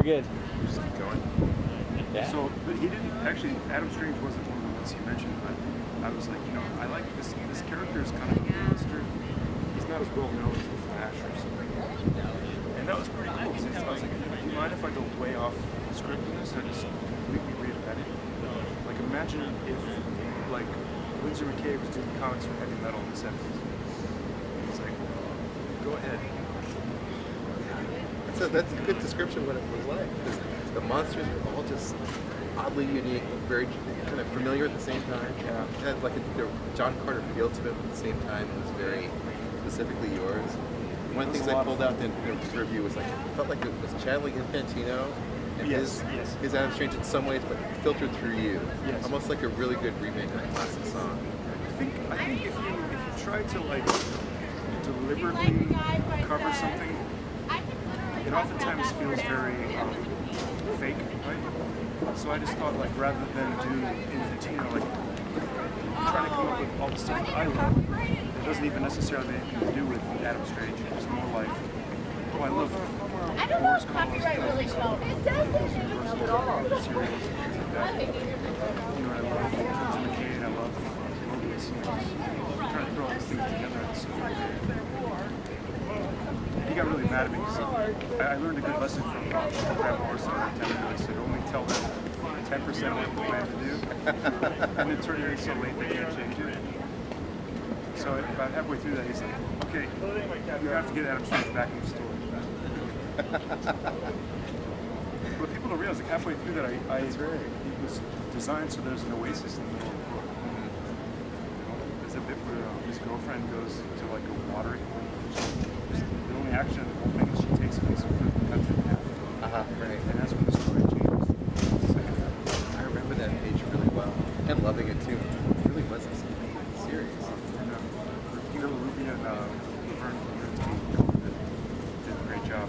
good. Just keep going. Yeah. So, but he didn't actually. Adam Strange wasn't one of the ones he mentioned, but I was like, you know, I like this. This character is kind of a monster. He's not as well known as the Flash or something. And that was pretty cool. So I was like, do you mind if I go way off script in this? I just completely reinvent it. Like, imagine if, like, Lindsay McKay was doing comics for heavy metal in the 70s. It's like, go ahead. That's a good description of what it was like. Because the monsters were all just oddly unique, very kind of familiar at the same time. Yeah. It had like a John Carter feel to it at the same time. It was very specifically yours. One of the things I pulled out in this review was like, it felt like it was channeling Infantino and his Adam Strange in some ways, but filtered through you. Yes. Almost like a really good remake of a classic song. I think if you try to like deliberately cover something, it oftentimes feels very fake, right? So I just thought, like, rather than do Infantino, like, trying to come up with all the stuff that I love, it doesn't even necessarily have anything to do with Adam Strange. It's more like, oh, I love Wars copyright really well. It doesn't at all. serials, things like that. You know, I love Lindsay McKay, and I love Mobius. You know, just trying to throw all these things together. He got really mad at me because I learned a good lesson from Graham Morrison at the time. He said, only tell them 10% of what you plan to do. And it turned out so late they can't change it. So about halfway through that, he's like, okay, you have to get Adam Strange back in the story. But people don't realize, like, halfway through that, it was designed so there's an oasis in the middle of the book. There's a bit where his girlfriend goes to like a watering hole. The only action of the whole thing is she takes a piece of fruit and cuts it in half. Right. And that's when the story changes. I remember that page really well, and loving it too. It really was a series. And Peter Larubia and Laverne did a great job.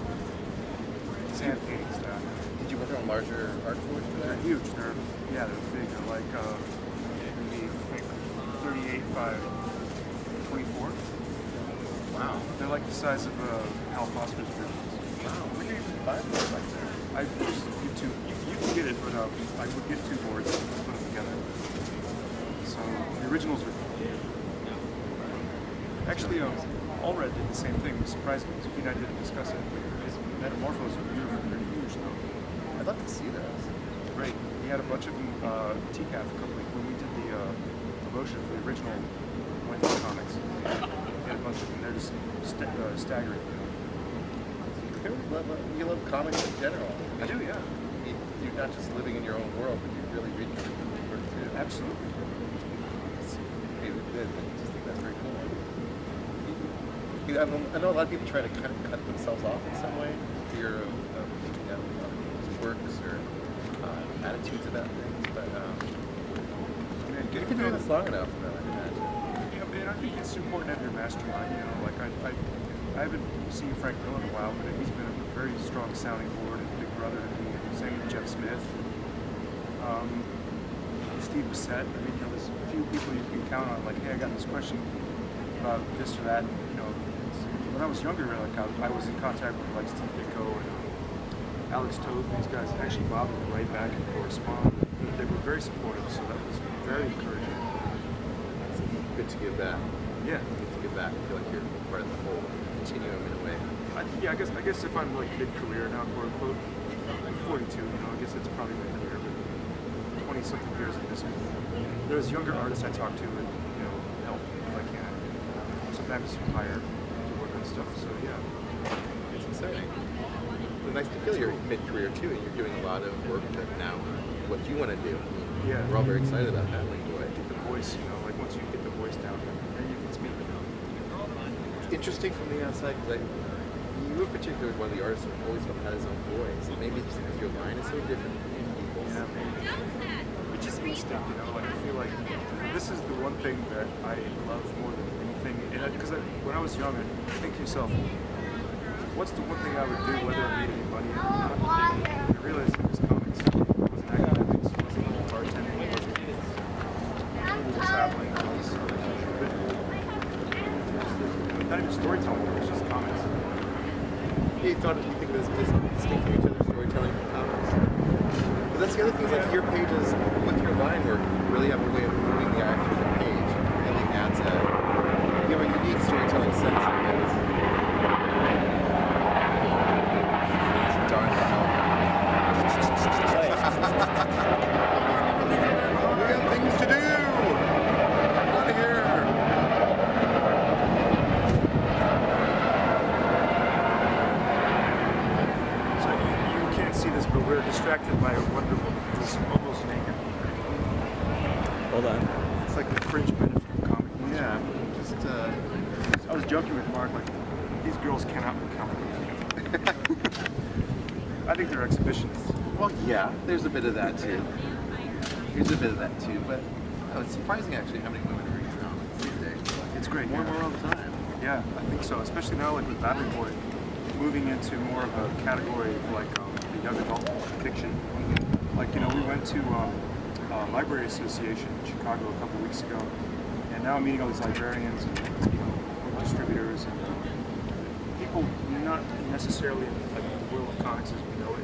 Sand painting style. Did you work on larger art boards for that? They're huge. They're big. They're like maybe 38 by 24. Wow. They're like the size of Hal Foster's versions. Wow. Where do you even buy those like that? I just YouTube. You can get it, but I would get two boards and put them together. So the originals are actually Allred did the same thing. Surprisingly, Pete and I didn't discuss it. His metamorphos are beautiful. They're huge though. I'd love to see those. Great. He had a bunch of them. TCAF a couple weeks when we did the promotion for the original Wednesday comics. He had a bunch of them. They're just staggering. You love comics in general. I do, yeah. You're not just living in your own world, but you're really reading your work too. Absolutely. I just think that's very cool. I know a lot of people try to kind of cut themselves off in some way, fear of taking out works or attitudes about things, but you've been doing this long enough, though, I imagine. Yeah, man, I think it's important to have your mastermind. You know, like I haven't seen Frank Miller in a while, but he's been a very strong sounding board and big brother to me. Same with Jeff Smith, Steve Bissett. I mean, you know, there's a few people you can count on. Like, hey, I got this question about this or that. You know, when I was younger, like I was in contact with like Steve Ditko and Alex Toth. These guys actually bothered to write back and correspond. They were very supportive, so that was very encouraging. It's good to give back. Yeah, Good to give back. I feel like you're part of the whole continuum in a way. I guess if I'm like mid-career now, quote unquote, I'm 42. You know, I guess it's probably mid-career, but 20-something years in this. There's younger artists I talk to and help if I can. Sometimes hire to work on stuff. So yeah, It's exciting. It's nice to feel you're mid-career too, and you're doing a lot of work that now what you want to do. Yeah. We're all very excited about that. Like, get the voice. Like once you get the voice down, then you can speak. it's interesting from the outside because you in particular are one of the artists who always had his own voice, and maybe just because your line is so different from many people's. Yeah, maybe. It's just instinct, like I feel like this is the one thing that I love more than anything. And because when I was young, I think to yourself, what's the one thing I would do, whether I made any money or not? And I realized it was comics. It wasn't academics, it wasn't bartending, it wasn't traveling. Not even storytelling, it was just comics. You think of it as distinct from each other, storytelling storytelling for comics. But that's the other thing, is like your pages with your line work really have a way of moving the eye through the page. It really adds you have a unique storytelling sense of it. Darn hell. We got things to do! Out of here! So you can't see this, but we're distracted by a wonderful, who's almost naked. Hold on. It's like the fringe benefit of comic books. Yeah, I was joking with Mark, like, these girls cannot be comic books. I think they're exhibitionists. well, yeah, there's a bit of that too. But it's surprising actually how many women are reading comics these days. It's great. More and more all the time. Yeah, I think so. Especially now, like with Battling Boy, moving into more of a category of like the young adult fiction. Like, you know, we went to Library Association in Chicago a couple weeks ago, and now I'm meeting all these librarians and distributors and people not necessarily in like the world of comics as we know it,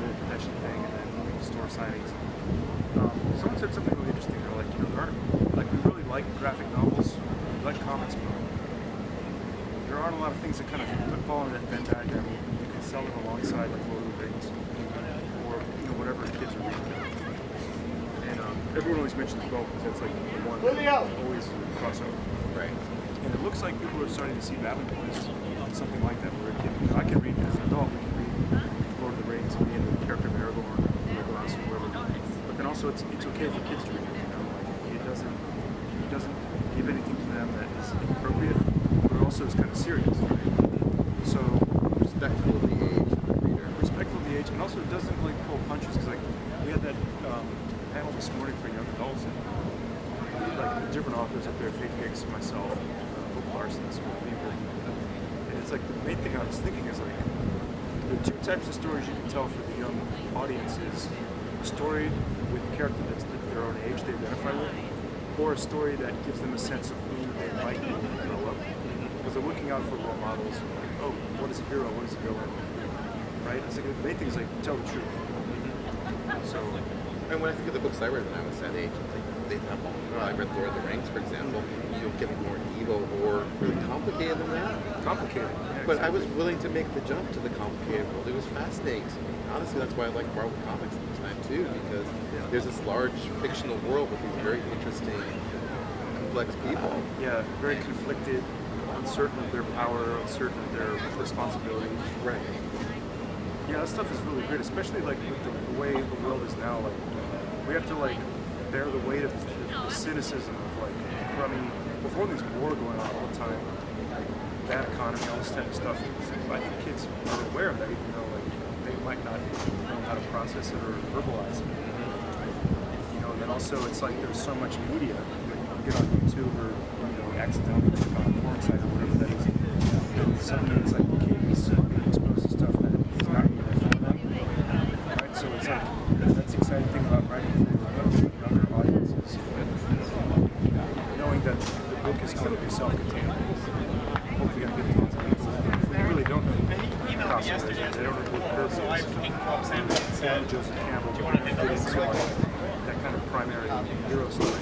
the convention thing, and then store signings. Someone said something really interesting. They're like, you know, there aren't, like, we really like graphic novels, we like comics, but there aren't a lot of things that kind of fall into that Venn diagram. You can sell them alongside like Lord of the Rings or, you know, whatever the kids are reading. And everyone always mentions Bulletin because that's like the one always crossover. Right. And it looks like people are starting to see Battling Boy as something like that, where a kid, you know, I can read as an adult, we can read Lord of the Rings and the character of Aragorn or Legolas or whoever. But then also it's okay for kids to read it, you know, like it doesn't give anything to them that is inappropriate, but it also is kind of serious. So Respectful of the age of the reader. respectful of the age, and also it doesn't like pull punches, because like we had that panel this morning for young adults, and like the different authors up there, Faith Hicks, myself, Hope Larson, some other people. And it's like the main thing I was thinking is like the two types of stories you can tell for the young audience is a story with a character that's their own age they identify with, or a story that gives them a sense of who they might be when they grow up. Because they're looking out for role models, like, oh, what is a hero, what is a villain, right? It's like the main thing is like tell the truth. So And when I think of the books I read when I was that age, they have I read Lord of the Rings, for example. You don't get more evil or really complicated than that. complicated. Yeah, But I was exactly. willing to make the jump to the complicated world. It was fascinating to me. Honestly, that's why I like Marvel Comics at the time too, because there's this large fictional world with these very interesting, complex people. Yeah, very conflicted, uncertain of their power, uncertain of their responsibility. Right. Yeah, that stuff is really great, especially like with the way the world is now. Like, we have to like bear the weight of the cynicism of like crummy. Before there's war going on all the time, like bad economy, all this type of stuff. I think kids are aware of that, even though like they might not know how to process it or verbalize it. You know, and then also it's like there's so much media. Like, you get on YouTube or accidentally click on a porn site or whatever that is. And suddenly it's like kids being exposed to stuff that is not really for them. Right? So it's like that's the exciting thing about writing for younger audiences. Knowing that the book is going to be self-contained. Hopefully I'm getting lots of things. They really don't know costumes. They don't know what Kirby is. Joseph Campbell. Get into like that kind of primary hero story.